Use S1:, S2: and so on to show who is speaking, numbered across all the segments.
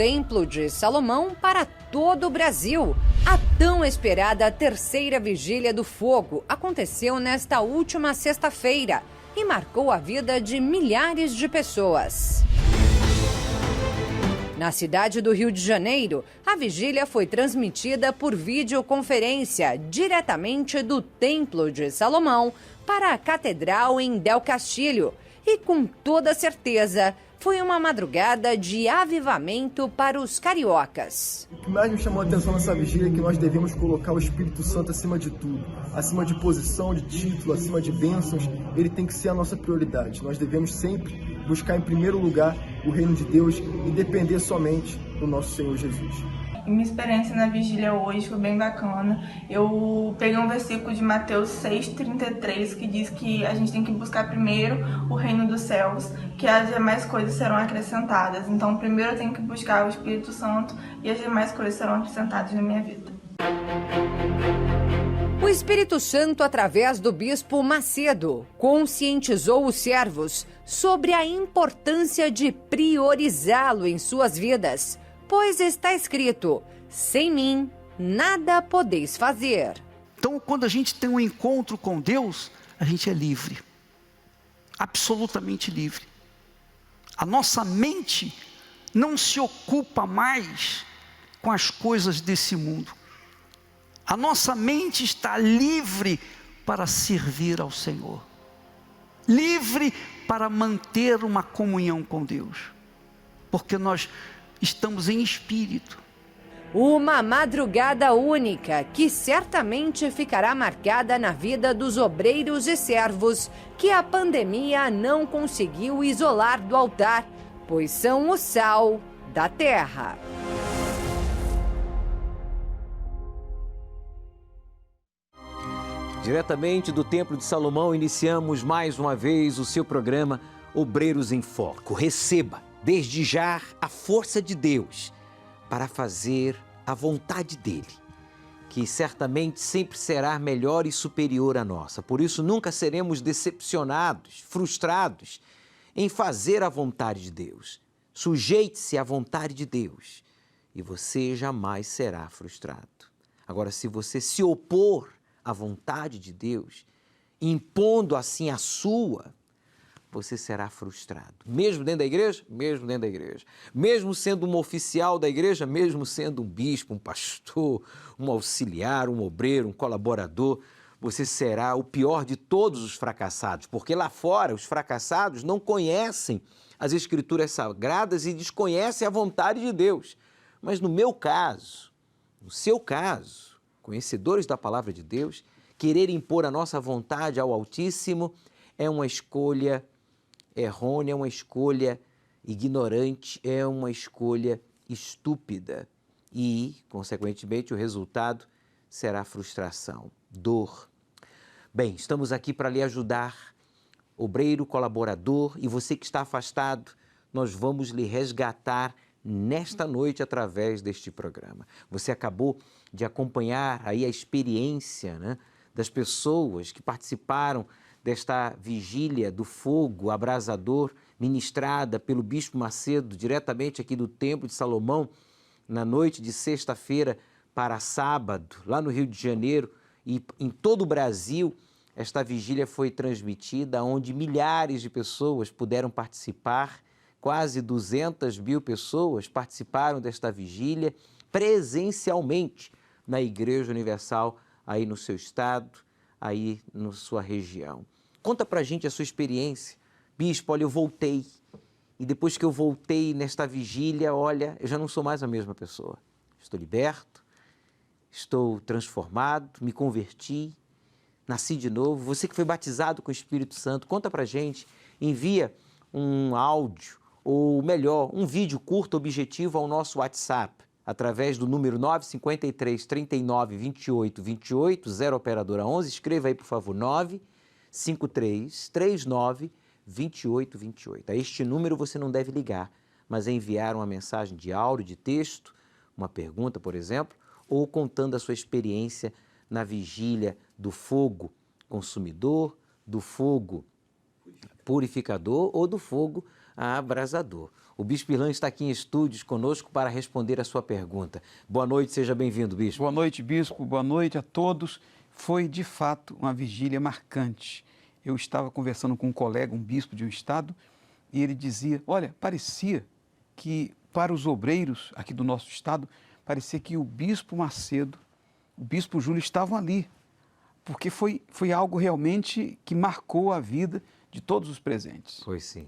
S1: Templo de Salomão para todo o Brasil. A tão esperada terceira Vigília do Fogo aconteceu nesta última sexta-feira e marcou a vida de milhares de pessoas. Na cidade do Rio de Janeiro, a vigília foi transmitida por videoconferência diretamente do Templo de Salomão para a Catedral em Del Castillo. E com toda certeza, foi uma madrugada de avivamento para os cariocas.
S2: O que mais me chamou a atenção nessa vigília é que nós devemos colocar o Espírito Santo acima de tudo. Acima de posição, de título, acima de bênçãos. Ele tem que ser a nossa prioridade. Nós devemos sempre buscar em primeiro lugar o reino de Deus e depender somente do nosso Senhor Jesus.
S3: Minha experiência na vigília hoje foi bem bacana. Eu peguei um versículo de Mateus 6,33 que diz que a gente tem que buscar primeiro o reino dos céus, que as demais coisas serão acrescentadas. Então, primeiro eu tenho que buscar o Espírito Santo e as demais coisas serão acrescentadas na minha vida.
S1: O Espírito Santo, através do bispo Macedo, conscientizou os servos sobre a importância de priorizá-lo em suas vidas, pois está escrito: sem mim, nada podeis fazer.
S4: Então, quando a gente tem um encontro com Deus, a gente é livre, absolutamente livre. A nossa mente não se ocupa mais com as coisas desse mundo. A nossa mente está livre para servir ao Senhor, livre para manter uma comunhão com Deus, porque nós estamos em espírito.
S1: Uma madrugada única que certamente ficará marcada na vida dos obreiros e servos que a pandemia não conseguiu isolar do altar, pois são o sal da terra.
S5: Diretamente do Templo de Salomão, iniciamos mais uma vez o seu programa Obreiros em Foco. Receba, desde já, a força de Deus para fazer a vontade dEle, que certamente sempre será melhor e superior à nossa. Por isso, nunca seremos decepcionados, frustrados em fazer a vontade de Deus. Sujeite-se à vontade de Deus e você jamais será frustrado. Agora, se você se opor à vontade de Deus, impondo assim a sua, você será frustrado. Mesmo dentro da igreja? Mesmo dentro da igreja. Mesmo sendo um oficial da igreja, mesmo sendo um bispo, um pastor, um auxiliar, um obreiro, um colaborador, você será o pior de todos os fracassados, porque lá fora os fracassados não conhecem as Escrituras Sagradas e desconhecem a vontade de Deus. Mas no meu caso, no seu caso, conhecedores da palavra de Deus, querer impor a nossa vontade ao Altíssimo é uma escolha errônea, é uma escolha ignorante, é uma escolha estúpida e, consequentemente, o resultado será frustração, dor. Bem, estamos aqui para lhe ajudar, obreiro, colaborador, e você que está afastado, nós vamos lhe resgatar nesta noite através deste programa. Você acabou de acompanhar aí a experiência, né, das pessoas que participaram desta vigília do fogo abrasador, ministrada pelo bispo Macedo, diretamente aqui do Templo de Salomão, na noite de sexta-feira para sábado, lá no Rio de Janeiro, e em todo o Brasil. Esta vigília foi transmitida, onde milhares de pessoas puderam participar, quase 200 mil pessoas participaram desta vigília presencialmente na Igreja Universal, aí no seu estado, aí na sua região. Conta pra gente a sua experiência. Bispo, olha, eu voltei, e depois que eu voltei nesta vigília, olha, eu já não sou mais a mesma pessoa. Estou liberto, estou transformado, me converti, nasci de novo. Você que foi batizado com o Espírito Santo, conta pra gente, envia um áudio, ou melhor, um vídeo curto objetivo ao nosso WhatsApp, através do número 953 39 28 28, 0 operadora 11, escreva aí, por favor, 953 39 28 28. A este número você não deve ligar, mas enviar uma mensagem de áudio, de texto, uma pergunta, por exemplo, ou contando a sua experiência na vigília do fogo consumidor, do fogo purificador ou do fogo abrasador. O Bispo Irlan está aqui em estúdios conosco para responder a sua pergunta. Boa noite, seja bem-vindo, Bispo.
S4: Boa noite, Bispo. Boa noite a todos. Foi, de fato, uma vigília marcante. Eu estava conversando com um colega, um bispo de um estado, e ele dizia, olha, parecia que para os obreiros aqui do nosso estado, parecia que o Bispo Macedo, o Bispo Júlio estavam ali, porque foi algo realmente que marcou a vida de todos os presentes.
S5: Foi sim.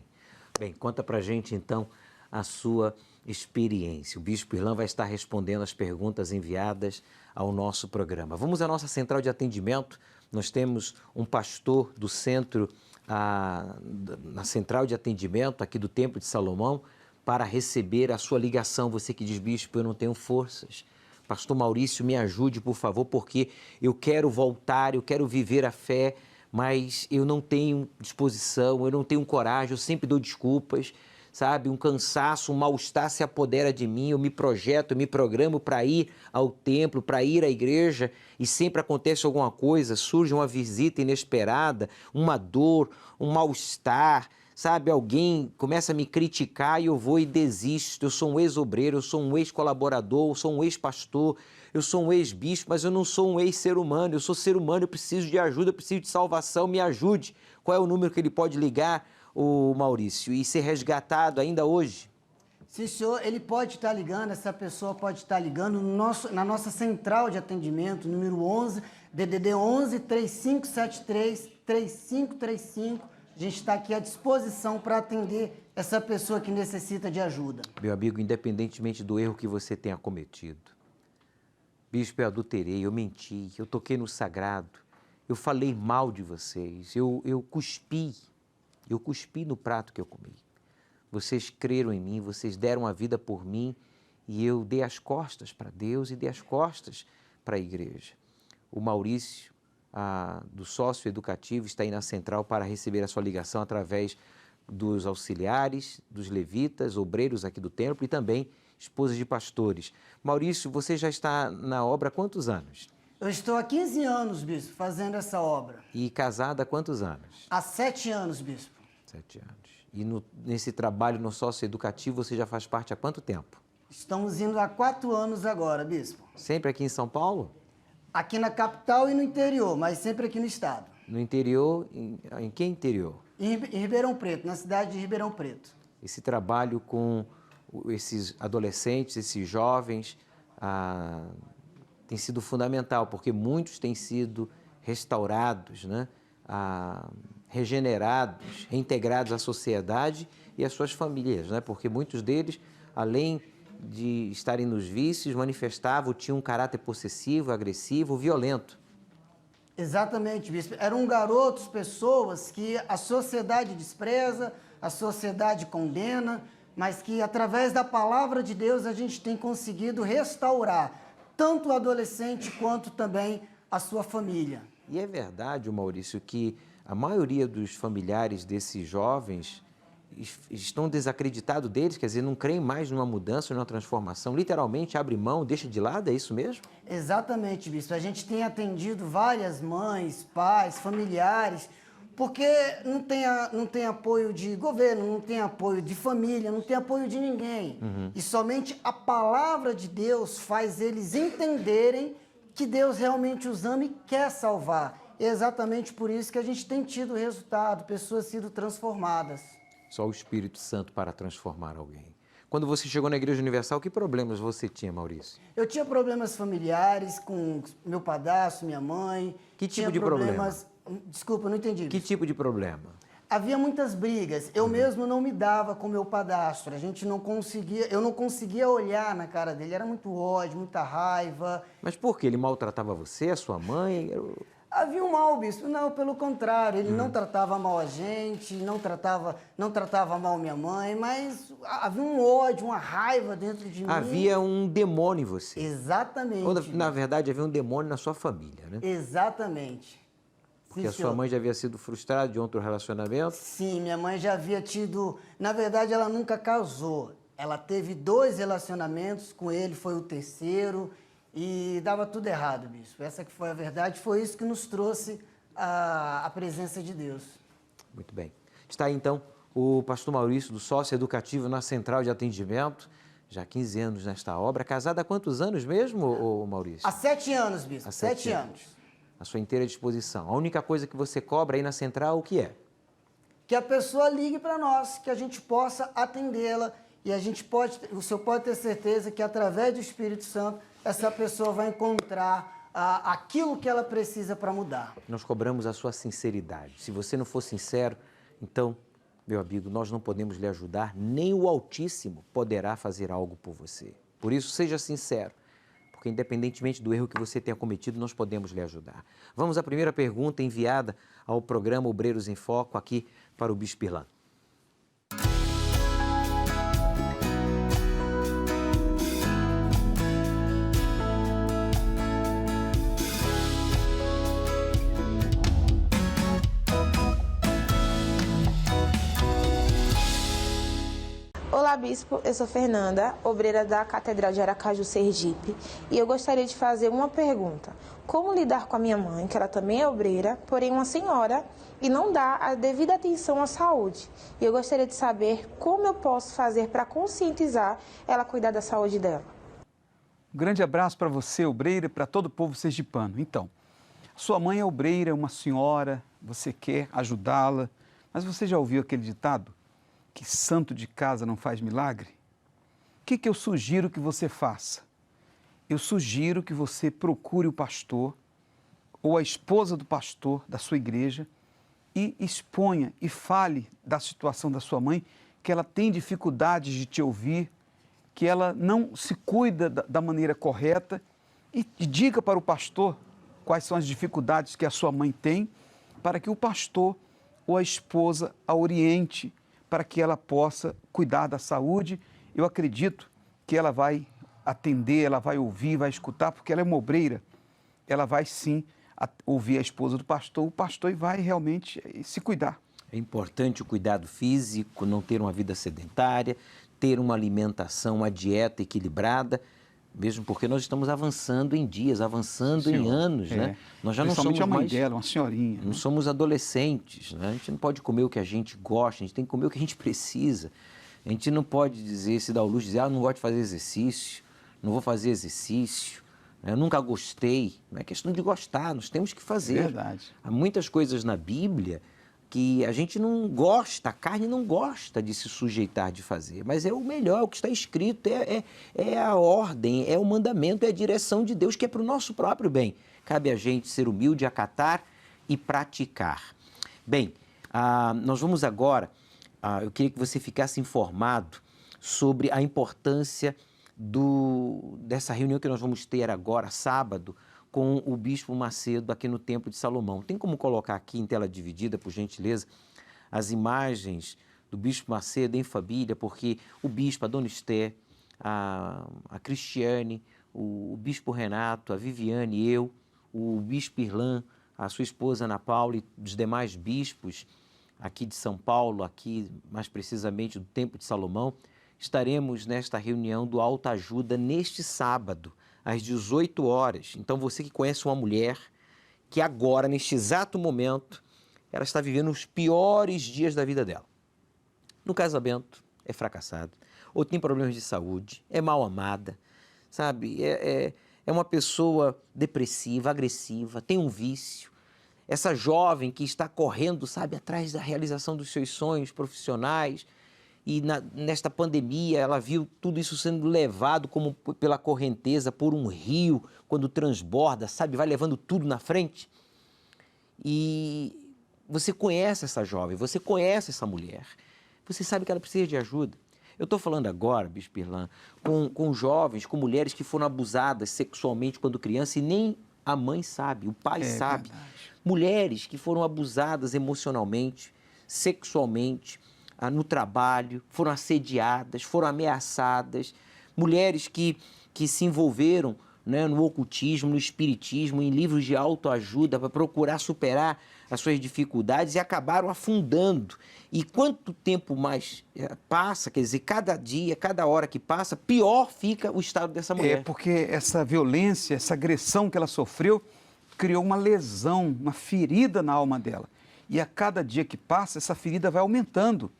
S5: Bem, conta pra gente então a sua experiência. O Bispo Irlan vai estar respondendo as perguntas enviadas ao nosso programa. Vamos à nossa central de atendimento. Nós temos um pastor do centro, na central de atendimento aqui do Templo de Salomão, para receber a sua ligação. Você que diz, bispo, eu não tenho forças. Pastor Maurício, me ajude, por favor, porque eu quero voltar, eu quero viver a fé, mas eu não tenho disposição, eu não tenho coragem, eu sempre dou desculpas, sabe? Um cansaço, um mal-estar se apodera de mim, eu me projeto, eu me programo para ir ao templo, para ir à igreja e sempre acontece alguma coisa, surge uma visita inesperada, uma dor, um mal-estar, sabe? Alguém começa a me criticar e eu vou e desisto. Eu sou um ex-obreiro, eu sou um ex-colaborador, eu sou um ex-pastor, eu sou um ex-bispo, mas eu não sou um ex-ser humano, eu sou ser humano, eu preciso de ajuda, eu preciso de salvação, me ajude. Qual é o número que ele pode ligar, o Maurício, e ser resgatado ainda hoje?
S6: Sim, senhor, ele pode estar ligando, essa pessoa pode estar ligando na nossa central de atendimento, número 11, DDD 11 3573 3535. A gente está aqui à disposição para atender essa pessoa que necessita de ajuda.
S5: Meu amigo, independentemente do erro que você tenha cometido, bispo, eu adulterei, eu menti, eu toquei no sagrado, eu falei mal de vocês, eu cuspi no prato que eu comi. Vocês creram em mim, vocês deram a vida por mim e eu dei as costas para Deus e dei as costas para a igreja. O Maurício, do sócio educativo, está aí na central para receber a sua ligação através dos auxiliares, dos levitas, obreiros aqui do templo e também esposas de pastores. Maurício, você já está na obra há quantos anos?
S6: Eu estou há 15 anos, bispo, fazendo essa obra.
S5: E casada há quantos anos?
S6: Há 7 anos, bispo.
S5: 7 anos. E nesse trabalho no sócio educativo você já faz parte há quanto tempo?
S6: Estamos indo há 4 anos agora, bispo.
S5: Sempre aqui em São Paulo?
S6: Aqui na capital e no interior, mas sempre aqui no estado.
S5: No interior, em que interior?
S6: Em Ribeirão Preto, na cidade de Ribeirão Preto.
S5: Esse trabalho com esses adolescentes, esses jovens, tem sido fundamental, porque muitos têm sido restaurados, né? Regenerados, reintegrados à sociedade e às suas famílias, né? Porque muitos deles, além de estarem nos vícios, manifestavam, tinham um caráter possessivo, agressivo, violento.
S6: Exatamente, bispo. Eram garotos, pessoas que a sociedade despreza, a sociedade condena, mas que através da palavra de Deus a gente tem conseguido restaurar tanto o adolescente quanto também a sua família.
S5: E é verdade, Maurício, que a maioria dos familiares desses jovens estão desacreditados deles, quer dizer, não creem mais numa mudança, numa transformação, literalmente abre mão, deixa de lado, é isso mesmo?
S6: Exatamente, bispo. A gente tem atendido várias mães, pais, familiares, porque não tem apoio de governo, não tem apoio de família, não tem apoio de ninguém. E somente a palavra de Deus faz eles entenderem que Deus realmente os ama e quer salvar. É exatamente por isso que a gente tem tido resultado, pessoas sendo transformadas.
S5: Só o Espírito Santo para transformar alguém. Quando você chegou na Igreja Universal, que problemas você tinha, Maurício?
S6: Eu tinha problemas familiares com meu padrasto, minha mãe.
S5: Que tipo de problema?
S6: Desculpa, não entendi.
S5: Que tipo de problema?
S6: Havia muitas brigas. Eu mesmo não me dava com meu padrasto. Eu não conseguia olhar na cara dele. Era muito ódio, muita raiva.
S5: Mas por quê? Ele maltratava você, a sua mãe?
S6: Havia um mal, bispo. Não, pelo contrário. Ele não tratava mal a gente, não tratava mal minha mãe, mas havia um ódio, uma raiva dentro de mim.
S5: Havia um demônio em você.
S6: Exatamente.
S5: Ou, na verdade, havia um demônio na sua família, né?
S6: Exatamente.
S5: Porque
S6: Sim,
S5: a sua
S6: senhor.
S5: mãe já havia sido frustrada de outro relacionamento?
S6: Sim, minha mãe já havia tido... Na verdade, ela nunca casou. Ela teve 2 relacionamentos, com ele foi o 3º, e dava tudo errado, bispo. Essa que foi a verdade, foi isso que nos trouxe a presença de Deus.
S5: Muito bem. Está aí, então, O pastor Maurício, do Sócio Educativo na Central de Atendimento, já há 15 anos nesta obra. Casado há quantos anos mesmo, ô Maurício?
S6: Há 7 anos, bispo.
S5: Há
S6: 7 anos.
S5: À sua inteira disposição. A única coisa que você cobra aí na Central, o que é?
S6: Que a pessoa ligue para nós, que a gente possa atendê-la e o senhor pode ter certeza que através do Espírito Santo essa pessoa vai encontrar aquilo que ela precisa para mudar.
S5: Nós cobramos a sua sinceridade. Se você não for sincero, então, meu amigo, nós não podemos lhe ajudar, nem o Altíssimo poderá fazer algo por você. Por isso, seja sincero, porque independentemente do erro que você tenha cometido, nós podemos lhe ajudar. Vamos à primeira pergunta enviada ao programa Obreiros em Foco, aqui para o Bispo Irlan.
S7: Olá, Bispo. Eu sou Fernanda, obreira da Catedral de Aracaju, Sergipe, e eu gostaria de fazer uma pergunta. Como lidar com a minha mãe, que ela também é obreira, porém uma senhora, e não dá a devida atenção à saúde? E eu gostaria de saber como eu posso fazer para conscientizar ela a cuidar da saúde dela.
S8: Um grande abraço para você, obreira, e para todo o povo sergipano. Então, sua mãe é obreira, é uma senhora, você quer ajudá-la, mas você já ouviu aquele ditado? Que santo de casa não faz milagre? O que eu sugiro que você faça? Eu sugiro que você procure o pastor ou a esposa do pastor da sua igreja e exponha e fale da situação da sua mãe, que ela tem dificuldades de te ouvir, que ela não se cuida da maneira correta e diga para o pastor quais são as dificuldades que a sua mãe tem, para que o pastor ou a esposa a oriente, para que ela possa cuidar da saúde. Eu acredito que ela vai atender, ela vai ouvir, vai escutar, porque ela é uma obreira. Ela vai sim ouvir a esposa do pastor, o pastor vai realmente se cuidar.
S5: É importante o cuidado físico, não ter uma vida sedentária, ter uma alimentação, uma dieta equilibrada, mesmo porque nós estamos avançando em dias, avançando em anos, né? Nós já não somos
S8: a mãe
S5: mais
S8: dela, uma senhorinha.
S5: Não somos adolescentes, né? A gente não pode comer o que a gente gosta, a gente tem que comer o que a gente precisa. A gente não pode dizer, se dar ao luxo de dizer, não gosto de fazer exercício, não vou fazer exercício, eu nunca gostei. Não é questão de gostar, nós temos que fazer.
S8: Verdade.
S5: Há muitas coisas na Bíblia que a gente não gosta, a carne não gosta de se sujeitar de fazer, mas é o melhor, é o que está escrito, é a ordem, é o mandamento, é a direção de Deus, que é para o nosso próprio bem. Cabe a gente ser humilde, acatar e praticar. Bem, nós vamos agora, eu queria que você ficasse informado sobre a importância dessa reunião que nós vamos ter agora, sábado, com o Bispo Macedo aqui no Templo de Salomão. Tem como colocar aqui em tela dividida, por gentileza, as imagens do Bispo Macedo em família, porque o Bispo, a Dona Esté, a Cristiane, o Bispo Renato, a Viviane e eu, o Bispo Irlan, a sua esposa Ana Paula e os demais bispos aqui de São Paulo, aqui mais precisamente do Templo de Salomão, estaremos nesta reunião do Alta Ajuda neste sábado, às 18 horas. Então, você que conhece uma mulher que agora, neste exato momento, ela está vivendo os piores dias da vida dela. No casamento, é fracassada, ou tem problemas de saúde, é mal amada, sabe? É uma pessoa depressiva, agressiva, tem um vício. Essa jovem que está correndo, sabe, atrás da realização dos seus sonhos profissionais, e nesta pandemia ela viu tudo isso sendo levado como pela correnteza, por um rio, quando transborda, sabe, vai levando tudo na frente. E você conhece essa jovem, você conhece essa mulher, você sabe que ela precisa de ajuda. Eu estou falando agora, Bispo Irlan, com jovens, com mulheres que foram abusadas sexualmente quando criança e nem a mãe sabe, o pai sabe.
S8: Verdade.
S5: Mulheres que foram abusadas emocionalmente, sexualmente, no trabalho, foram assediadas, foram ameaçadas, mulheres que se envolveram, né, no ocultismo, no espiritismo, em livros de autoajuda para procurar superar as suas dificuldades e acabaram afundando. E quanto tempo mais passa, quer dizer, cada dia, cada hora que passa, pior fica o estado dessa mulher.
S8: É porque essa violência, essa agressão que ela sofreu, criou uma lesão, uma ferida na alma dela. E a cada dia que passa, essa ferida vai aumentando.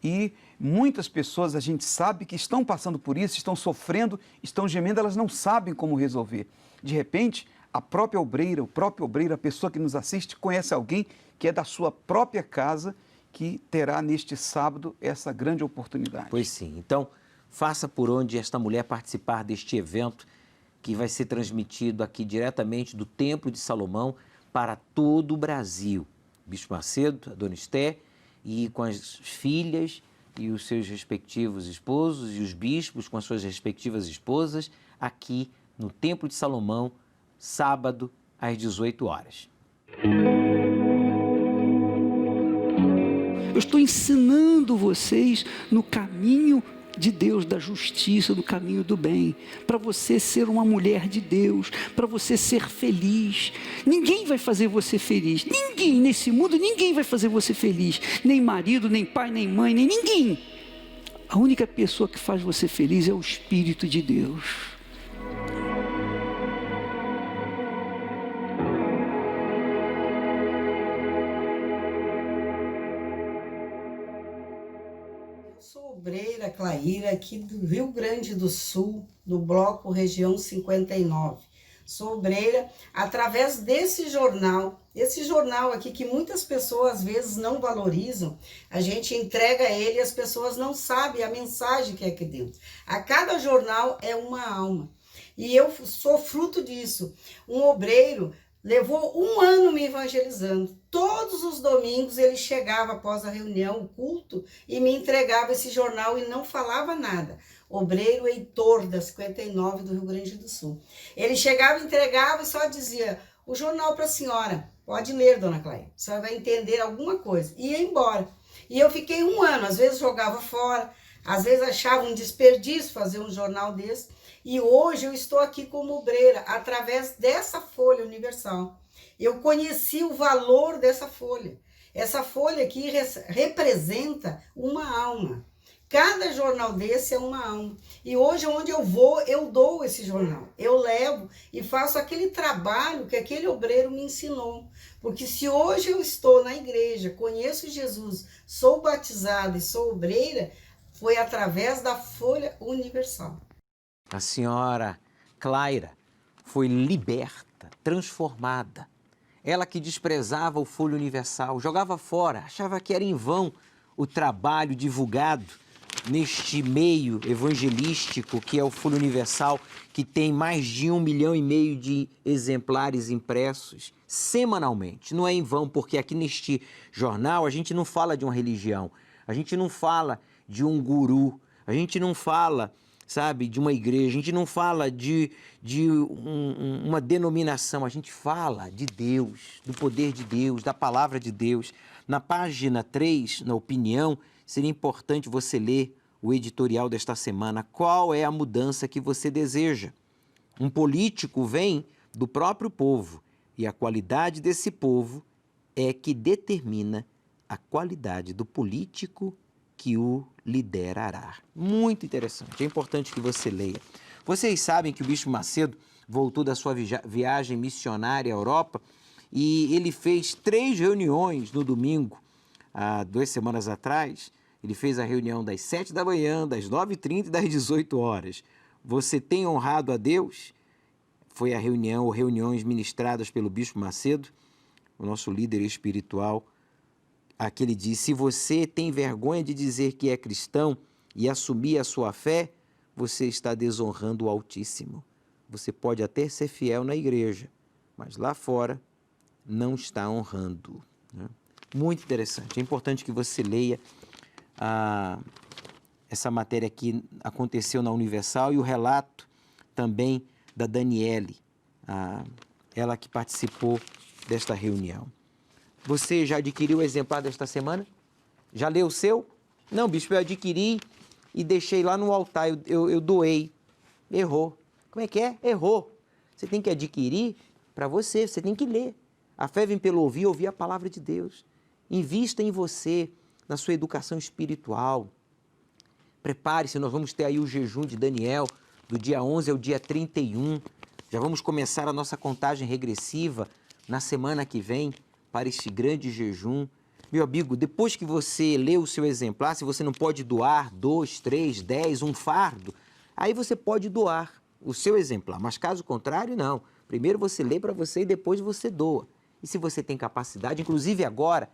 S8: E muitas pessoas a gente sabe que estão passando por isso, estão sofrendo, estão gemendo, elas não sabem como resolver. De repente, a própria obreira, o próprio obreiro, a pessoa que nos assiste, conhece alguém que é da sua própria casa, que terá neste sábado essa grande oportunidade.
S5: Pois sim. Então, faça por onde esta mulher participar deste evento que vai ser transmitido aqui diretamente do Templo de Salomão para todo o Brasil. Bispo Macedo, a Dona Esté, e com as filhas e os seus respectivos esposos, e os bispos com as suas respectivas esposas, aqui no Templo de Salomão, sábado, às 18 horas.
S4: Eu estou ensinando vocês no caminho de Deus, da justiça, do caminho do bem, para você ser uma mulher de Deus, para você ser feliz. Ninguém vai fazer você feliz, ninguém nesse mundo, ninguém vai fazer você feliz, nem marido, nem pai, nem mãe, nem ninguém. A única pessoa que faz você feliz é o Espírito de Deus.
S9: Sou obreira Claíra, aqui do Rio Grande do Sul, do bloco Região 59. Sou obreira através desse jornal aqui que muitas pessoas às vezes não valorizam. A gente entrega ele e as pessoas não sabem a mensagem que é aqui dentro. A cada jornal é uma alma. E eu sou fruto disso. Um obreiro levou 1 ano me evangelizando. Todos os domingos ele chegava após a reunião, o culto, e me entregava esse jornal e não falava nada. Obreiro Heitor, da 59 do Rio Grande do Sul. Ele chegava, entregava e só dizia: o jornal para a senhora, pode ler, dona Cláudia, a senhora vai entender alguma coisa. E ia embora. E eu fiquei 1 ano, às vezes jogava fora, às vezes achava um desperdício fazer um jornal desse. E hoje eu estou aqui como obreira, através dessa Folha Universal. Eu conheci o valor dessa folha. Essa folha aqui representa uma alma. Cada jornal desse é uma alma. E hoje, onde eu vou, eu dou esse jornal. Eu levo e faço aquele trabalho que aquele obreiro me ensinou. Porque se hoje eu estou na igreja, conheço Jesus, sou batizada e sou obreira, foi através da Folha Universal.
S5: A senhora Claira foi liberta, transformada. Ela que desprezava o Folha Universal, jogava fora, achava que era em vão o trabalho divulgado neste meio evangelístico que é o Folha Universal, que tem mais de 1,5 milhão de exemplares impressos semanalmente. Não é em vão, porque aqui neste jornal a gente não fala de uma religião, a gente não fala de um guru, a gente não fala, sabe, de uma igreja, a gente não fala de uma denominação, a gente fala de Deus, do poder de Deus, da palavra de Deus. Na página 3, na opinião, seria importante você ler o editorial desta semana. Qual é a mudança que você deseja? Um político vem do próprio povo e a qualidade desse povo é que determina a qualidade do político que o liderará. Muito interessante, é importante que você leia. Vocês sabem que o Bispo Macedo voltou da sua viagem missionária à Europa e ele fez 3 reuniões no domingo, há 2 semanas atrás. Ele fez a reunião das 7 da manhã, das 9h30 e das 18 horas. Você tem honrado a Deus? Foi a reunião ou reuniões ministradas pelo Bispo Macedo, o nosso líder espiritual. Aqui ele diz: se você tem vergonha de dizer que é cristão e assumir a sua fé, você está desonrando o Altíssimo. Você pode até ser fiel na igreja, mas lá fora não está honrando. Né? Muito interessante. É importante que você leia essa matéria que aconteceu na Universal e o relato também da Daniele, ela que participou desta reunião. Você já adquiriu o exemplar desta semana? Já leu o seu? Não, bispo, eu adquiri e deixei lá no altar, eu doei. Errou. Como é que é? Errou. Você tem que adquirir para você, você tem que ler. A fé vem pelo ouvir, ouvir a palavra de Deus. Invista em você, na sua educação espiritual. Prepare-se, nós vamos ter aí o jejum de Daniel, do dia 11 ao dia 31. Já vamos começar a nossa contagem regressiva na semana que vem para este grande jejum. Meu amigo, depois que você lê o seu exemplar, se você não pode doar 2, 3, 10, um fardo, aí você pode doar o seu exemplar. Mas caso contrário, não. Primeiro você lê para você e depois você doa. E se você tem capacidade, inclusive agora,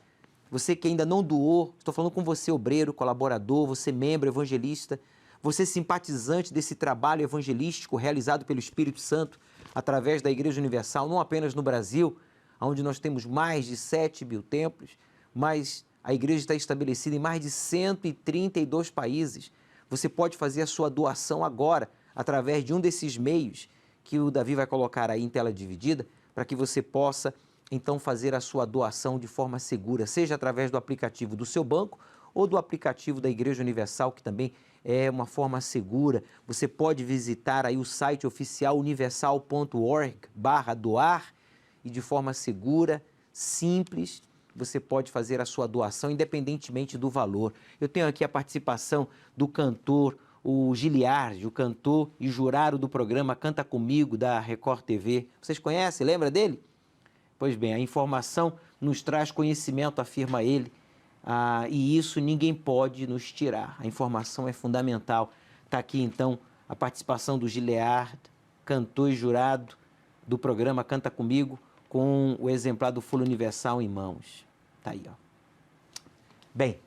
S5: você que ainda não doou, estou falando com você, obreiro, colaborador, você membro, evangelista, você simpatizante desse trabalho evangelístico realizado pelo Espírito Santo através da Igreja Universal, não apenas no Brasil, onde nós temos mais de 7.000 templos, mas a igreja está estabelecida em mais de 132 países. Você pode fazer a sua doação agora, através de um desses meios que o Davi vai colocar aí em tela dividida, para que você possa, então, fazer a sua doação de forma segura, seja através do aplicativo do seu banco ou do aplicativo da Igreja Universal, que também é uma forma segura. Você pode visitar aí o site oficial universal.org/doar e de forma segura, simples, você pode fazer a sua doação independentemente do valor. Eu tenho aqui a participação do cantor, o Giliardi, o cantor e jurado do programa Canta Comigo, da Record TV. Vocês conhecem? Lembra dele? Pois bem, a informação nos traz conhecimento, afirma ele, e isso ninguém pode nos tirar. A informação é fundamental. Está aqui, então, a participação do Giliardi, cantor e jurado do programa Canta Comigo, com o exemplar do Folha Universal em mãos. Tá aí, ó. Bem,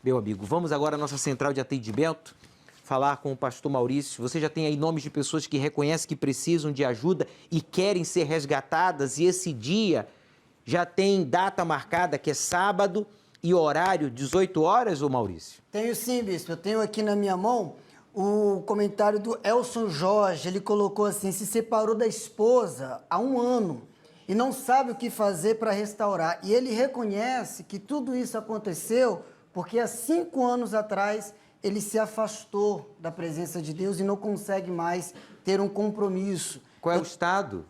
S5: meu amigo, vamos agora à nossa central de atendimento, falar com o pastor Maurício. Você já tem aí nomes de pessoas que reconhecem que precisam de ajuda e querem ser resgatadas, e esse dia já tem data marcada, que é sábado, e horário 18 horas, ô Maurício?
S6: Tenho sim, bispo. Eu tenho aqui na minha mão o comentário do Elson Jorge. Ele colocou assim: se separou da esposa há 1 ano e não sabe o que fazer para restaurar. E ele reconhece que tudo isso aconteceu porque há 5 anos atrás ele se afastou da presença de Deus e não consegue mais ter um compromisso.
S5: Qual é o estado?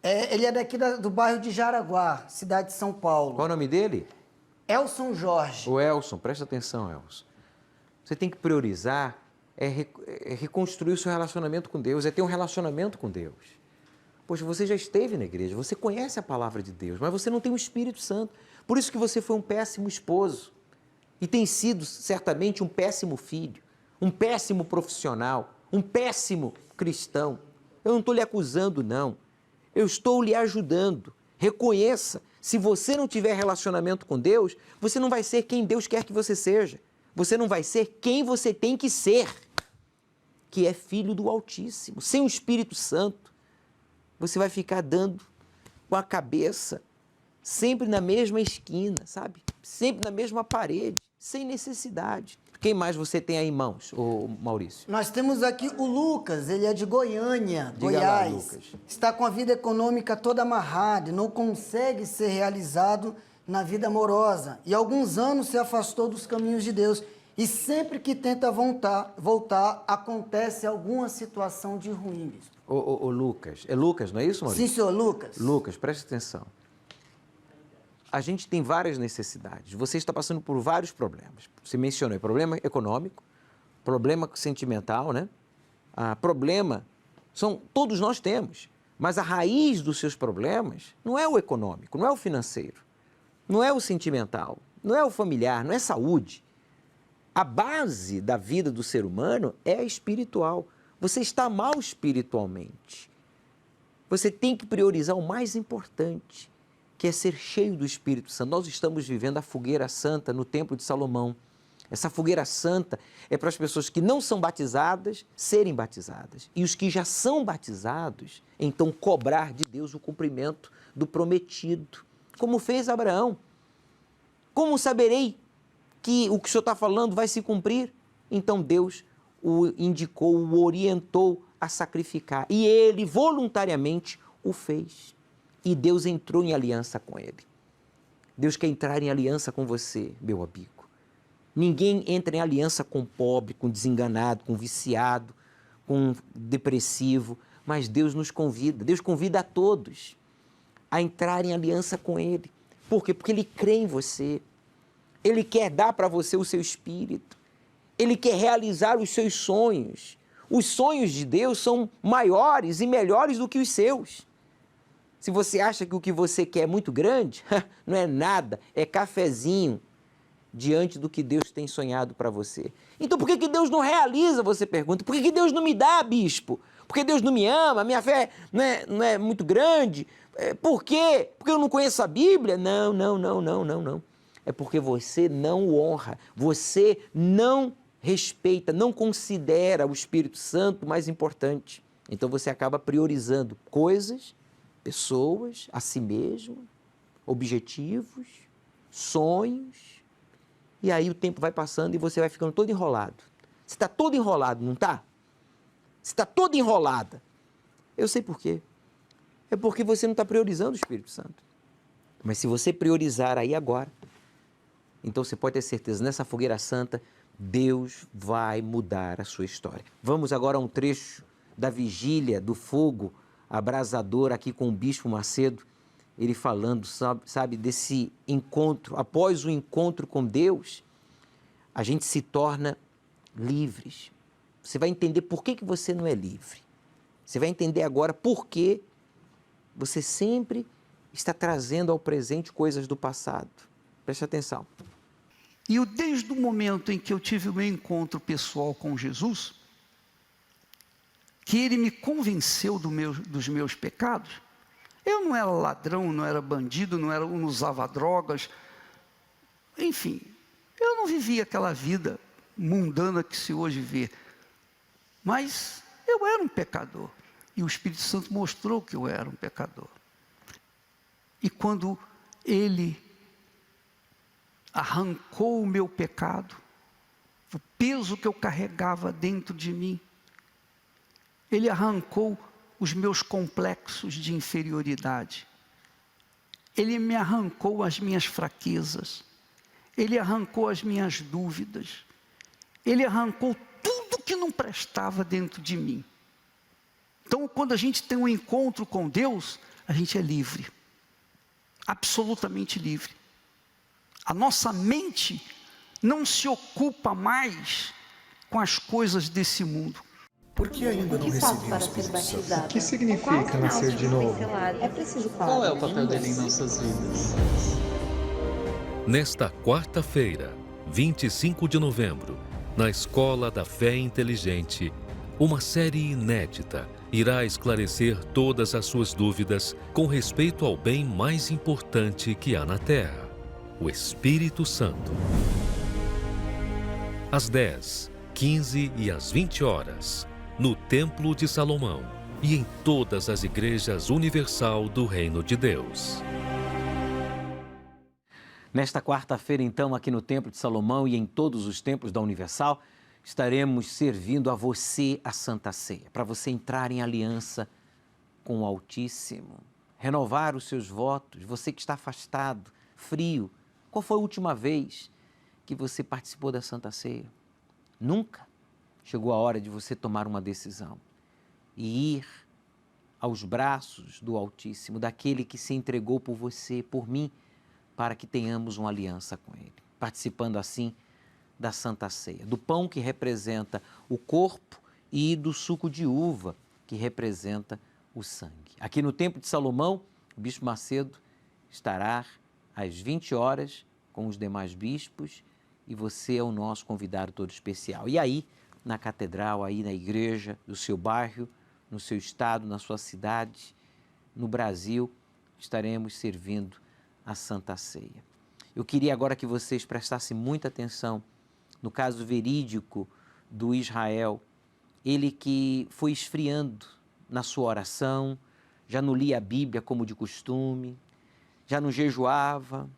S6: Ele é daqui do bairro de Jaraguá, cidade de São Paulo.
S5: Qual é o nome dele?
S6: Elson Jorge.
S5: O Elson, presta atenção, Elson. Você tem que priorizar, reconstruir o seu relacionamento com Deus, é ter um relacionamento com Deus. Poxa, você já esteve na igreja, você conhece a palavra de Deus, mas você não tem o Espírito Santo. Por isso que você foi um péssimo esposo e tem sido, certamente, um péssimo filho, um péssimo profissional, um péssimo cristão. Eu não estou lhe acusando, não. Eu estou lhe ajudando. Reconheça, se você não tiver relacionamento com Deus, você não vai ser quem Deus quer que você seja. Você não vai ser quem você tem que ser, que é filho do Altíssimo. Sem o Espírito Santo, você vai ficar dando com a cabeça sempre na mesma esquina, sabe? Sempre na mesma parede, sem necessidade. Quem mais você tem aí em mãos, ô Maurício?
S6: Nós temos aqui o Lucas, ele é de Goiânia,
S5: Diga
S6: Goiás.
S5: lá, Lucas.
S6: Está com a vida econômica toda amarrada e não consegue ser realizado na vida amorosa. E há alguns anos se afastou dos caminhos de Deus. E sempre que tenta voltar, acontece alguma situação de ruim, bispo.
S5: Ô Lucas, é Lucas, não é isso, Maurício?
S6: Sim, senhor, Lucas.
S5: Lucas, preste atenção. A gente tem várias necessidades. Você está passando por vários problemas. Você mencionou problema econômico, problema sentimental, né? Problema, todos nós temos. Mas a raiz dos seus problemas não é o econômico, não é o financeiro, não é o sentimental, não é o familiar, não é saúde. A base da vida do ser humano é a espiritual. Você está mal espiritualmente. Você tem que priorizar o mais importante, que é ser cheio do Espírito Santo. Nós estamos vivendo a fogueira santa no Templo de Salomão. Essa fogueira santa é para as pessoas que não são batizadas serem batizadas. E os que já são batizados, então cobrar de Deus o cumprimento do prometido, como fez Abraão. Como saberei que o que o Senhor está falando vai se cumprir? Então Deus o indicou, o orientou a sacrificar. E ele voluntariamente o fez. E Deus entrou em aliança com ele. Deus quer entrar em aliança com você, meu amigo. Ninguém entra em aliança com pobre, com desenganado, com viciado, com depressivo. Mas Deus nos convida, Deus convida a todos a entrar em aliança com Ele. Por quê? Porque Ele crê em você. Ele quer dar para você o seu espírito. Ele quer realizar os seus sonhos. Os sonhos de Deus são maiores e melhores do que os seus. Se você acha que o que você quer é muito grande, não é nada, é cafezinho, diante do que Deus tem sonhado para você. Então, por que que Deus não realiza, você pergunta? Por que que Deus não me dá, bispo? Porque Deus não me ama, minha fé não é muito grande? Por quê? Porque eu não conheço a Bíblia? Não. É porque você não o honra, você não respeita, não considera o Espírito Santo mais importante. Então você acaba priorizando coisas, pessoas, a si mesmo, objetivos, sonhos, e aí o tempo vai passando e você vai ficando todo enrolado. Você está todo enrolado, não está? Você está toda enrolada. Eu sei por quê. É porque você não está priorizando o Espírito Santo. Mas se você priorizar aí agora, então você pode ter certeza, nessa fogueira santa, Deus vai mudar a sua história. Vamos agora a um trecho da vigília do fogo abrasador aqui com o Bispo Macedo, ele falando, sabe, desse encontro. Após o encontro com Deus, a gente se torna livres. Você vai entender por que você não é livre. Você vai entender agora por que você sempre está trazendo ao presente coisas do passado. Preste atenção.
S4: E desde o momento em que eu tive o meu encontro pessoal com Jesus, que ele me convenceu dos meus pecados, eu não era ladrão, não era bandido, não usava drogas, enfim, eu não vivia aquela vida mundana que se hoje vê, mas eu era um pecador, e o Espírito Santo mostrou que eu era um pecador. E quando ele arrancou o meu pecado, o peso que eu carregava dentro de mim, ele arrancou os meus complexos de inferioridade, ele me arrancou as minhas fraquezas, ele arrancou as minhas dúvidas, ele arrancou tudo que não prestava dentro de mim. Então, quando a gente tem um encontro com Deus, a gente é livre, absolutamente livre. A nossa mente não se ocupa mais com as coisas desse mundo.
S10: Por que ainda não recebi o Espírito Santo?
S11: O que significa nascer de novo?
S12: É preciso falar.
S13: Qual é o papel dele em nossas vidas?
S14: Nesta quarta-feira, 25 de novembro, na Escola da Fé Inteligente, uma série inédita irá esclarecer todas as suas dúvidas com respeito ao bem mais importante que há na Terra, o Espírito Santo. Às 10, 15 e às 20 horas, no Templo de Salomão e em todas as igrejas universal do Reino de Deus.
S5: Nesta quarta-feira, então, aqui no Templo de Salomão e em todos os templos da Universal, estaremos servindo a você a Santa Ceia, para você entrar em aliança com o Altíssimo, renovar os seus votos, você que está afastado, frio. Qual foi a última vez que você participou da Santa Ceia? Nunca. Chegou a hora de você tomar uma decisão e ir aos braços do Altíssimo, daquele que se entregou por você, por mim, para que tenhamos uma aliança com Ele, participando assim da Santa Ceia, do pão que representa o corpo e do suco de uva que representa o sangue. Aqui no Templo de Salomão, o Bispo Macedo estará às 20 horas com os demais bispos e você é o nosso convidado todo especial. E aí, na catedral, aí na igreja do seu bairro, no seu estado, na sua cidade, no Brasil, estaremos servindo a Santa Ceia. Eu queria agora que vocês prestassem muita atenção no caso verídico do Israel, ele que foi esfriando na sua oração, já não lia a Bíblia como de costume, já não jejuava,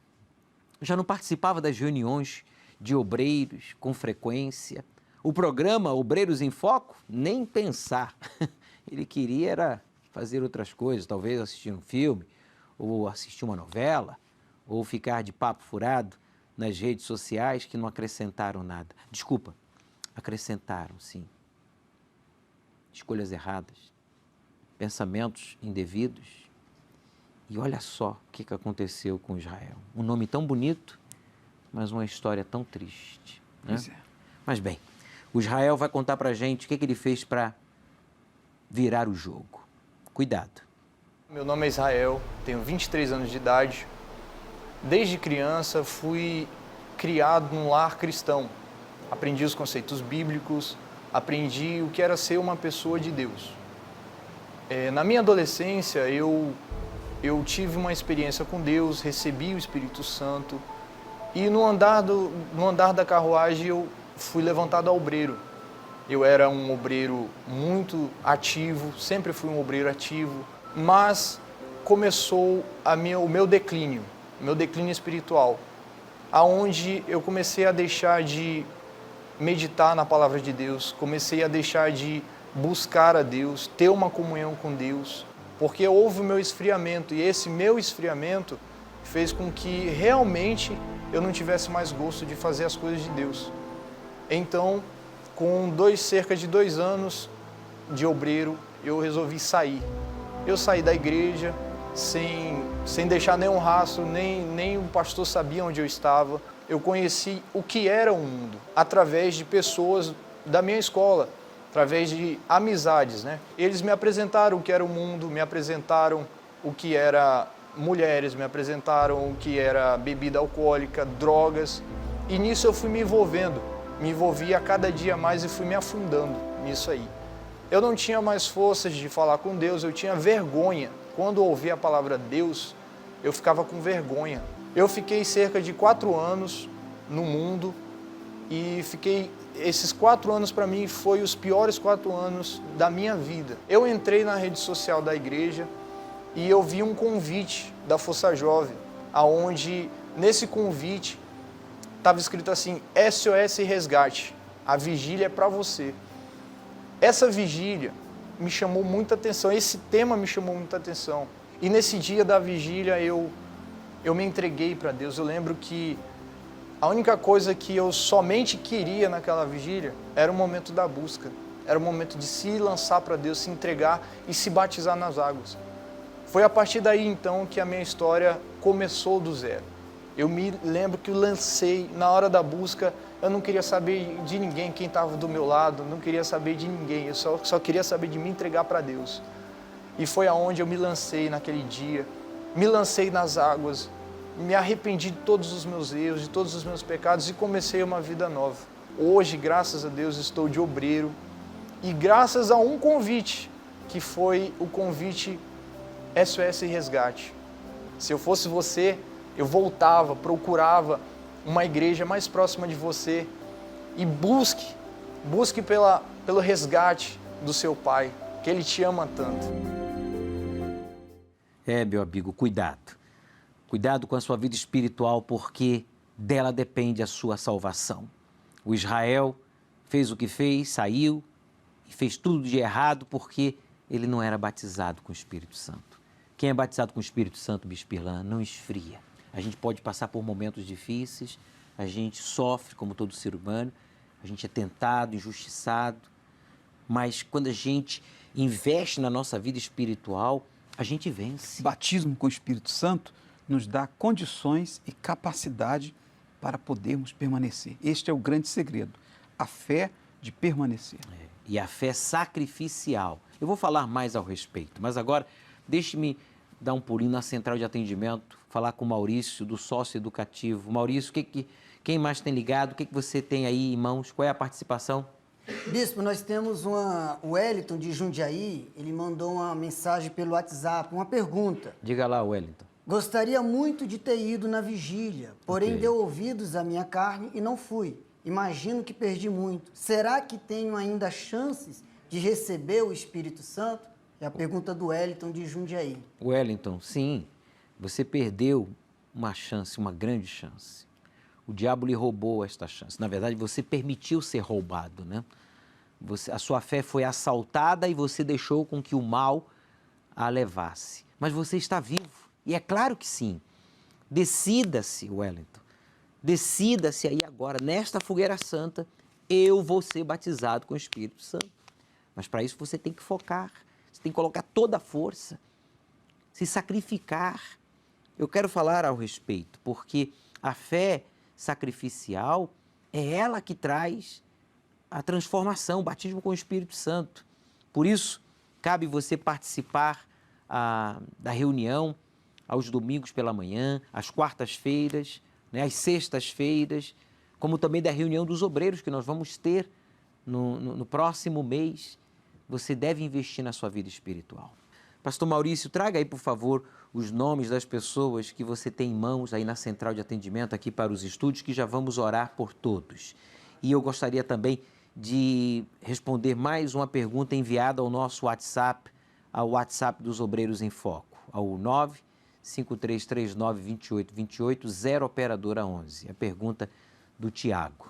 S5: já não participava das reuniões de obreiros com frequência. O programa Obreiros em Foco, nem pensar. Ele queria era fazer outras coisas, talvez assistir um filme, ou assistir uma novela, ou ficar de papo furado nas redes sociais que não acrescentaram nada. Desculpa, acrescentaram, sim. Escolhas erradas, pensamentos indevidos. E olha só o que aconteceu com Israel. Um nome tão bonito, mas uma história tão triste. Né?
S8: Pois é.
S5: Mas bem, o Israel vai contar pra gente o que ele fez para virar o jogo. Cuidado.
S15: Meu nome é Israel, tenho 23 anos de idade. Desde criança fui
S2: criado num lar cristão. Aprendi os conceitos bíblicos, aprendi o que era ser uma pessoa de Deus. Na minha adolescência, eu tive uma experiência com Deus, recebi o Espírito Santo e no andar da carruagem eu fui levantado a obreiro. Eu era um obreiro muito ativo, sempre fui um obreiro ativo, mas começou o meu declínio espiritual, aonde eu comecei a deixar de meditar na palavra de Deus, comecei a deixar de buscar a Deus, ter uma comunhão com Deus, porque houve o meu esfriamento, e esse meu esfriamento fez com que realmente eu não tivesse mais gosto de fazer as coisas de Deus. Então, com cerca de 2 anos de obreiro, eu resolvi sair. Eu saí da igreja sem deixar nenhum rastro, nem o pastor sabia onde eu estava. Eu conheci o que era o mundo através de pessoas da minha escola, através de amizades, né? Eles me apresentaram o que era o mundo, me apresentaram o que era mulheres, me apresentaram o que era bebida alcoólica, drogas, e nisso eu fui me envolvi a cada dia mais e fui me afundando nisso aí. Eu não tinha mais forças de falar com Deus, eu tinha vergonha. Quando ouvia a palavra Deus, eu ficava com vergonha. Eu fiquei cerca de 4 anos no mundo e esses 4 anos para mim foi os piores 4 anos da minha vida. Eu entrei na rede social da igreja e eu vi um convite da Força Jovem, aonde nesse convite estava escrito assim: SOS Resgate, a vigília é para você. Essa vigília me chamou muita atenção, esse tema me chamou muita atenção. E nesse dia da vigília eu me entreguei para Deus. Eu lembro que a única coisa que eu somente queria naquela vigília era o momento da busca. Era o momento de se lançar para Deus, se entregar e se batizar nas águas. Foi a partir daí então que a minha história começou do zero. Eu me lembro que eu lancei, na hora da busca, eu não queria saber de ninguém, quem estava do meu lado, não queria saber de ninguém, eu só queria saber de me entregar para Deus. E foi aonde eu me lancei naquele dia, me lancei nas águas, me arrependi de todos os meus erros, de todos os meus pecados e comecei uma vida nova. Hoje, graças a Deus, estou de obreiro e graças a um convite, que foi o convite SOS Resgate. Se eu fosse você, eu voltava, procurava uma igreja mais próxima de você e busque pelo resgate do seu Pai, que Ele te ama tanto.
S5: Meu amigo, cuidado. Cuidado com a sua vida espiritual, porque dela depende a sua salvação. O Israel fez o que fez, saiu e fez tudo de errado porque ele não era batizado com o Espírito Santo. Quem é batizado com o Espírito Santo, Bispo Irlan, não esfria. A gente pode passar por momentos difíceis, a gente sofre como todo ser humano, a gente é tentado, injustiçado, mas quando a gente investe na nossa vida espiritual, a gente vence.
S8: Batismo com o Espírito Santo nos dá condições e capacidade para podermos permanecer. Este é o grande segredo, a fé de permanecer.
S5: E a fé sacrificial. Eu vou falar mais ao respeito, mas agora deixe-me dar um pulinho na central de atendimento, falar com o Maurício, do sócio educativo. Maurício, quem mais tem ligado? O que você tem aí em mãos? Qual é a participação?
S6: Bispo, nós temos o Wellington de Jundiaí, ele mandou uma mensagem pelo WhatsApp, uma pergunta.
S5: Diga lá, Wellington.
S6: Gostaria muito de ter ido na vigília, porém deu ouvidos à minha carne e não fui. Imagino que perdi muito. Será que tenho ainda chances de receber o Espírito Santo? É a pergunta do Wellington de Jundiaí.
S5: Wellington, sim, você perdeu uma chance, uma grande chance. O diabo lhe roubou esta chance. Na verdade, você permitiu ser roubado, né? A sua fé foi assaltada e você deixou com que o mal a levasse. Mas você está vivo. E é claro que sim. Decida-se, Wellington. Decida-se aí agora, nesta fogueira santa, eu vou ser batizado com o Espírito Santo. Mas para isso você tem que focar, você tem que colocar toda a força, se sacrificar. Eu quero falar ao respeito, porque a fé sacrificial é ela que traz a transformação, o batismo com o Espírito Santo. Por isso, cabe você participar da reunião aos domingos pela manhã, às quartas-feiras, né, às sextas-feiras, como também da reunião dos obreiros que nós vamos ter no próximo mês. Você deve investir na sua vida espiritual. Pastor Maurício, traga aí, por favor, os nomes das pessoas que você tem em mãos aí na central de atendimento aqui para os estúdios, que já vamos orar por todos. E eu gostaria também de responder mais uma pergunta enviada ao nosso WhatsApp, ao WhatsApp dos Obreiros em Foco, ao 953392828, 0 operadora 11. A pergunta do Tiago.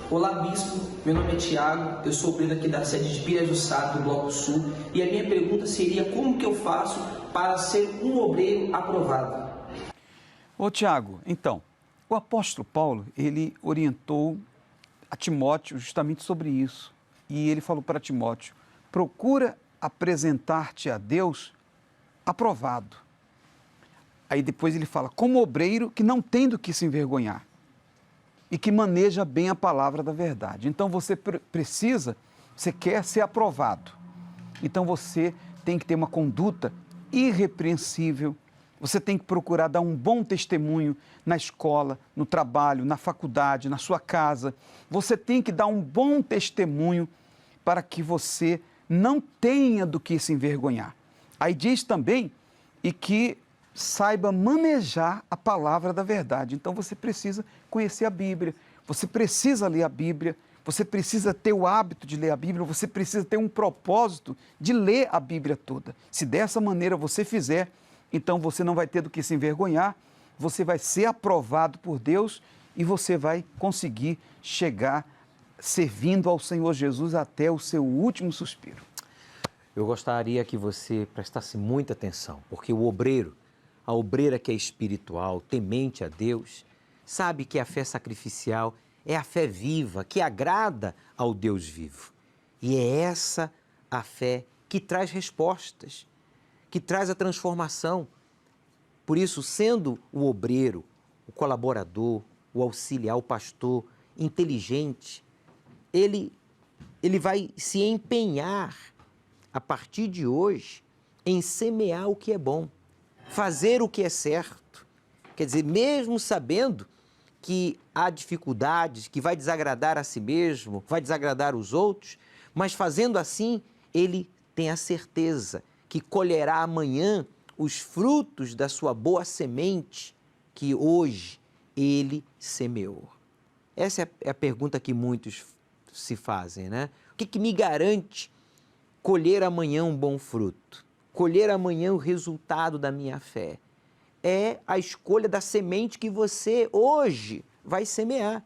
S12: Olá, Bispo. Meu nome é Tiago, eu sou obreiro aqui da sede de Pirajussá, do Bloco Sul, e a minha pergunta seria como que eu faço para ser um obreiro aprovado?
S8: Ô Tiago, então, o apóstolo Paulo, ele orientou a Timóteo justamente sobre isso. E ele falou para Timóteo, procura apresentar-te a Deus aprovado. Aí depois ele fala, como obreiro que não tem do que se envergonhar e que maneja bem a palavra da verdade. Então você você quer ser aprovado. Então você tem que ter uma conduta irrepreensível, você tem que procurar dar um bom testemunho na escola, no trabalho, na faculdade, na sua casa. Você tem que dar um bom testemunho para que você não tenha do que se envergonhar. Aí diz também e que saiba manejar a palavra da verdade. Então você precisa conhecer a Bíblia, você precisa ler a Bíblia, você precisa ter o hábito de ler a Bíblia, você precisa ter um propósito de ler a Bíblia toda. Se dessa maneira você fizer, então você não vai ter do que se envergonhar, você vai ser aprovado por Deus e você vai conseguir chegar servindo ao Senhor Jesus até o seu último suspiro.
S5: Eu gostaria que você prestasse muita atenção, porque o obreiro, a obreira que é espiritual, temente a Deus, sabe que a fé sacrificial é a fé viva, que agrada ao Deus vivo. E é essa a fé que traz respostas, que traz a transformação. Por isso, sendo o obreiro, o colaborador, o auxiliar, o pastor inteligente, ele vai se empenhar, a partir de hoje, em semear o que é bom, fazer o que é certo. Quer dizer, mesmo sabendo que há dificuldades, que vai desagradar a si mesmo, vai desagradar os outros, mas fazendo assim, ele tem a certeza que colherá amanhã os frutos da sua boa semente que hoje ele semeou. Essa é a pergunta que muitos se fazem, né? O que me garante colher amanhã um bom fruto? Colher amanhã o resultado da minha fé? É a escolha da semente que você hoje vai semear.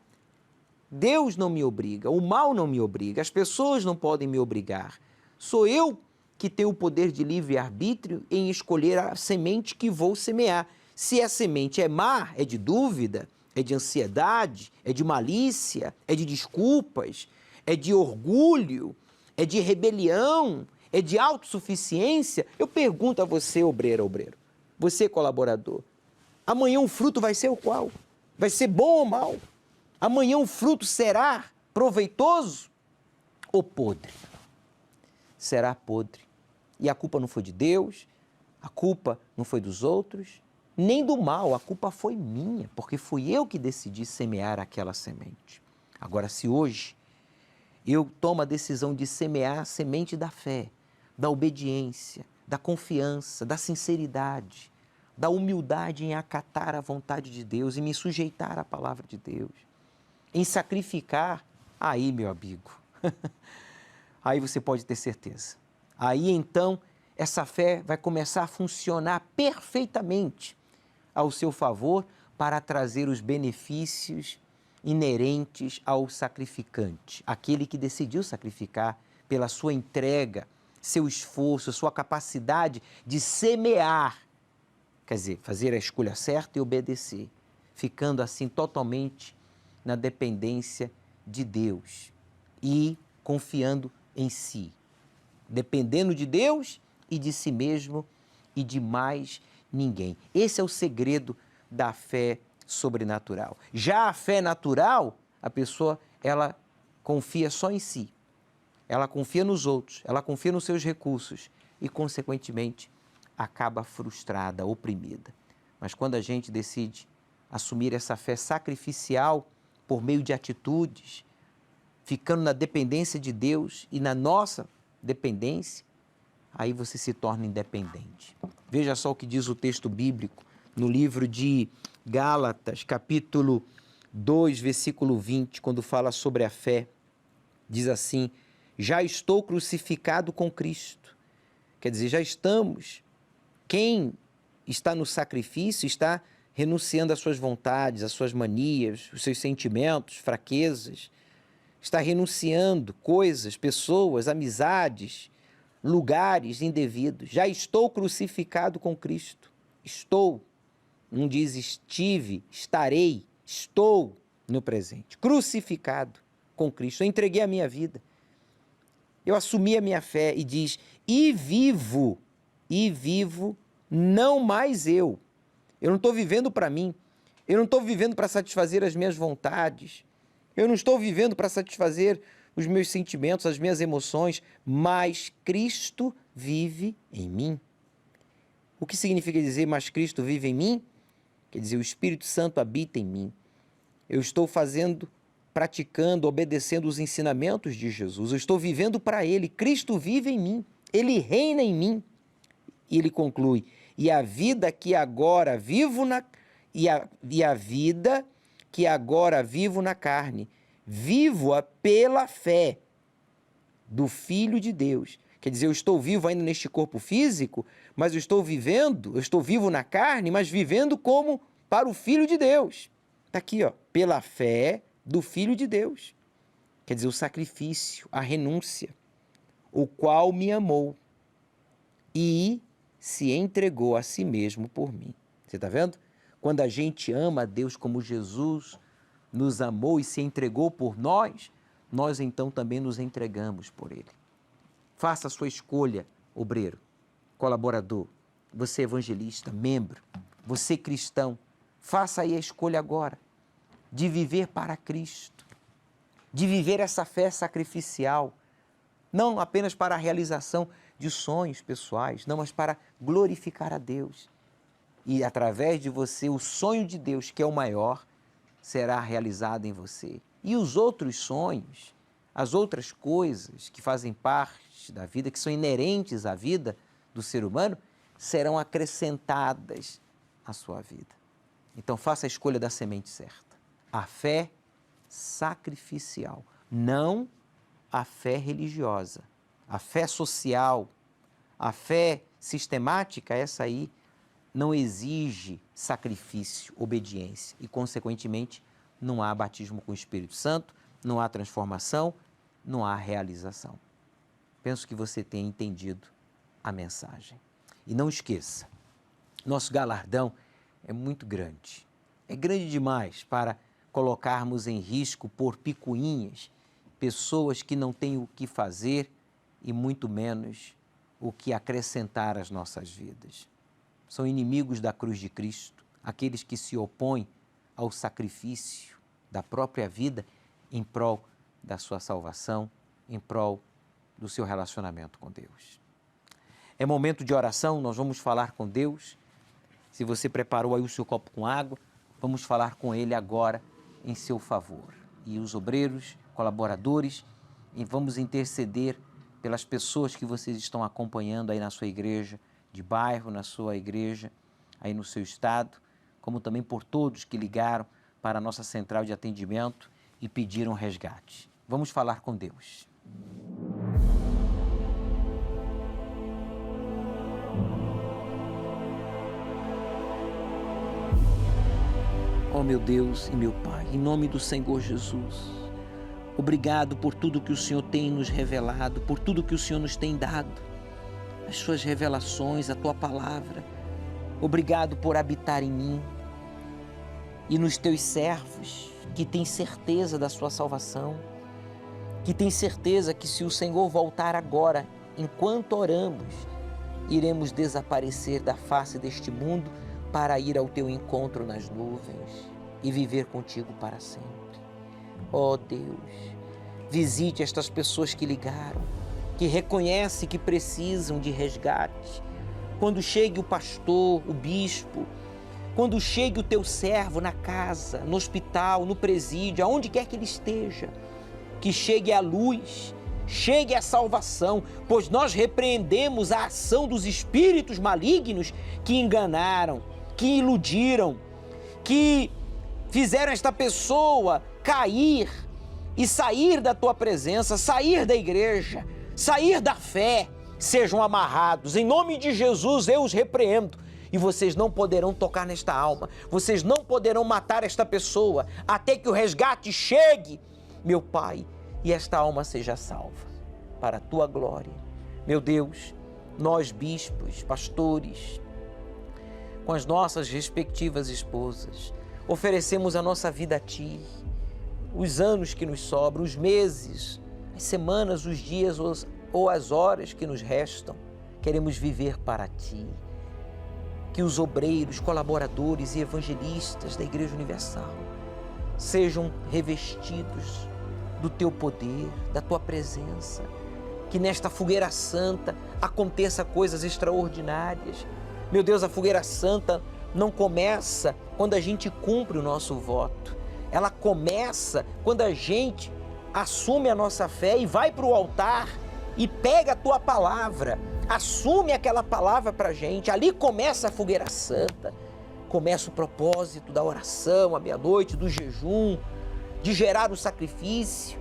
S5: Deus não me obriga, o mal não me obriga, as pessoas não podem me obrigar. Sou eu que tenho o poder de livre-arbítrio em escolher a semente que vou semear. Se a semente é má, é de dúvida, é de ansiedade, é de malícia, é de desculpas, é de orgulho, é de rebelião, é de autossuficiência, eu pergunto a você, obreiro, você colaborador, amanhã o fruto vai ser o qual? Vai ser bom ou mal? Amanhã o fruto será proveitoso ou podre? Será podre. E a culpa não foi de Deus, a culpa não foi dos outros, nem do mal, a culpa foi minha, porque fui eu que decidi semear aquela semente. Agora, se hoje eu tomo a decisão de semear a semente da fé, da obediência, da confiança, da sinceridade, da humildade em acatar a vontade de Deus e me sujeitar à palavra de Deus, em sacrificar, aí, meu amigo, aí você pode ter certeza. Aí, então, essa fé vai começar a funcionar perfeitamente ao seu favor para trazer os benefícios inerentes ao sacrificante, aquele que decidiu sacrificar pela sua entrega, seu esforço, sua capacidade de semear, quer dizer, fazer a escolha certa e obedecer, ficando assim totalmente na dependência de Deus e confiando em si, dependendo de Deus e de si mesmo e de mais ninguém. Esse é o segredo da fé sobrenatural. Já a fé natural, a pessoa, ela confia só em si. Ela confia nos outros, ela confia nos seus recursos e, consequentemente, acaba frustrada, oprimida. Mas quando a gente decide assumir essa fé sacrificial por meio de atitudes, ficando na dependência de Deus e na nossa dependência, aí você se torna independente. Veja só o que diz o texto bíblico no livro de Gálatas, capítulo 2, versículo 20, quando fala sobre a fé. Diz assim: já estou crucificado com Cristo. Quer dizer, já estamos. Quem está no sacrifício está renunciando às suas vontades, às suas manias, os seus sentimentos, fraquezas. Está renunciando coisas, pessoas, amizades, lugares indevidos. Já estou crucificado com Cristo. Estou. Não diz estive, estarei. Estou no presente. Crucificado com Cristo. Eu entreguei a minha vida. Eu assumi a minha fé e diz, e vivo, não mais eu. Eu não estou vivendo para mim. Eu não estou vivendo para satisfazer as minhas vontades. Eu não estou vivendo para satisfazer os meus sentimentos, as minhas emoções, mas Cristo vive em mim. O que significa dizer, mas Cristo vive em mim? Quer dizer, o Espírito Santo habita em mim. Eu estou praticando, obedecendo os ensinamentos de Jesus. Eu estou vivendo para Ele. Cristo vive em mim. Ele reina em mim. E ele conclui, e a vida que agora vivo na carne, vivo-a pela fé do Filho de Deus. Quer dizer, eu estou vivo ainda neste corpo físico, mas eu estou vivo na carne, mas vivendo como para o Filho de Deus. Está aqui, ó, pela fé do Filho de Deus. Quer dizer, o sacrifício, a renúncia, o qual me amou e se entregou a si mesmo por mim. Você está vendo? Quando a gente ama a Deus como Jesus nos amou e se entregou por nós, nós então também nos entregamos por Ele. Faça a sua escolha, obreiro, colaborador, você evangelista, membro, você cristão. Faça aí a escolha agora de viver para Cristo, de viver essa fé sacrificial, não apenas para a realização de sonhos pessoais, não, mas para glorificar a Deus. E através de você, o sonho de Deus, que é o maior, será realizado em você. E os outros sonhos, as outras coisas que fazem parte da vida, que são inerentes à vida do ser humano, serão acrescentadas à sua vida. Então faça a escolha da semente certa. A fé sacrificial, não a fé religiosa. A fé social, a fé sistemática, essa aí não exige sacrifício, obediência e, consequentemente, não há batismo com o Espírito Santo, não há transformação, não há realização. Penso que você tenha entendido a mensagem. E não esqueça, nosso galardão é muito grande. É grande demais para colocarmos em risco por picuinhas pessoas que não têm o que fazer e muito menos o que acrescentar às nossas vidas. São inimigos da cruz de Cristo, aqueles que se opõem ao sacrifício da própria vida em prol da sua salvação, em prol do seu relacionamento com Deus. É momento de oração, nós vamos falar com Deus. Se você preparou aí o seu copo com água, vamos falar com Ele agora em seu favor. E os obreiros, colaboradores, e vamos interceder pelas pessoas que vocês estão acompanhando aí na sua igreja de bairro, na sua igreja, aí no seu estado, como também por todos que ligaram para a nossa central de atendimento e pediram resgate. Vamos falar com Deus. Oh meu Deus e meu Pai, em nome do Senhor Jesus, obrigado por tudo que o Senhor tem nos revelado, por tudo que o Senhor nos tem dado, as suas revelações, a tua palavra. Obrigado por habitar em mim e nos teus servos que têm certeza da sua salvação, que têm certeza que se o Senhor voltar agora, enquanto oramos, iremos desaparecer da face deste mundo para ir ao teu encontro nas nuvens e viver contigo para sempre. Ó Deus, visite estas pessoas que ligaram, que reconhecem que precisam de resgate. Quando chegue o pastor, o bispo, quando chegue o teu servo na casa, no hospital, no presídio, aonde quer que ele esteja, que chegue a luz, chegue a salvação, pois nós repreendemos a ação dos espíritos malignos que enganaram, que iludiram, que fizeram esta pessoa cair e sair da tua presença, sair da igreja, sair da fé. Sejam amarrados, em nome de Jesus eu os repreendo. E vocês não poderão tocar nesta alma, vocês não poderão matar esta pessoa, até que o resgate chegue, meu Pai, e esta alma seja salva, para a tua glória. Meu Deus, nós bispos, pastores, com as nossas respectivas esposas, oferecemos a nossa vida a Ti, os anos que nos sobram, os meses, as semanas, os dias ou as horas que nos restam, queremos viver para Ti. Que os obreiros, colaboradores e evangelistas da Igreja Universal sejam revestidos do Teu poder, da Tua presença. Que nesta fogueira santa aconteça coisas extraordinárias. Meu Deus, a fogueira santa não começa quando a gente cumpre o nosso voto. Ela começa quando a gente assume a nossa fé e vai para o altar e pega a Tua palavra, assume aquela palavra para a gente. Ali começa a fogueira santa, começa o propósito da oração à meia-noite, do jejum, de gerar o sacrifício,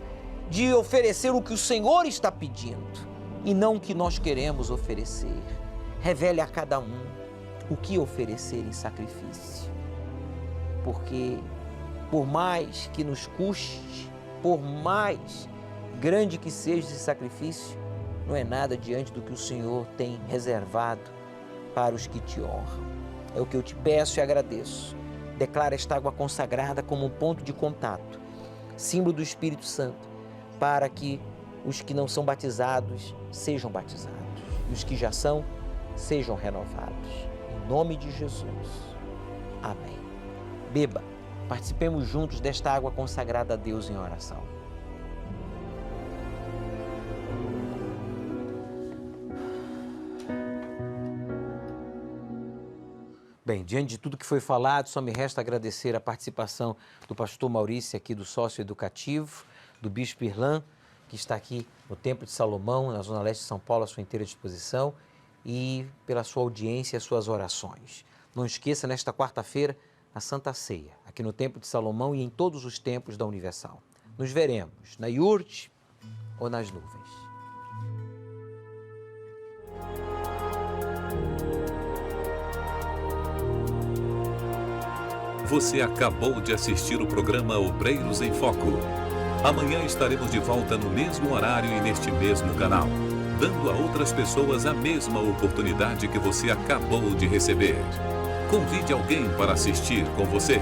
S5: de oferecer o que o Senhor está pedindo e não o que nós queremos oferecer. Revele a cada um o que oferecer em sacrifício, porque por mais que nos custe, por mais grande que seja esse sacrifício, não é nada diante do que o Senhor tem reservado para os que te honram. É o que eu te peço e agradeço. Declara esta água consagrada como um ponto de contato, símbolo do Espírito Santo, para que os que não são batizados sejam batizados e os que já são sejam renovados. Em nome de Jesus. Amém. Beba, participemos juntos desta água consagrada a Deus em oração. Bem, diante de tudo que foi falado, só me resta agradecer a participação do pastor Maurício aqui do Sócio Educativo, do Bispo Irlan, que está aqui no Templo de Salomão, na Zona Leste de São Paulo, à sua inteira disposição, e pela sua audiência e as suas orações. Não esqueça, nesta quarta-feira, a Santa Ceia, aqui no Templo de Salomão e em todos os templos da Universal. Nos veremos na iurte ou nas nuvens.
S14: Você acabou de assistir o programa Obreiros em Foco. Amanhã estaremos de volta no mesmo horário e neste mesmo canal, dando a outras pessoas a mesma oportunidade que você acabou de receber. Convide alguém para assistir com você.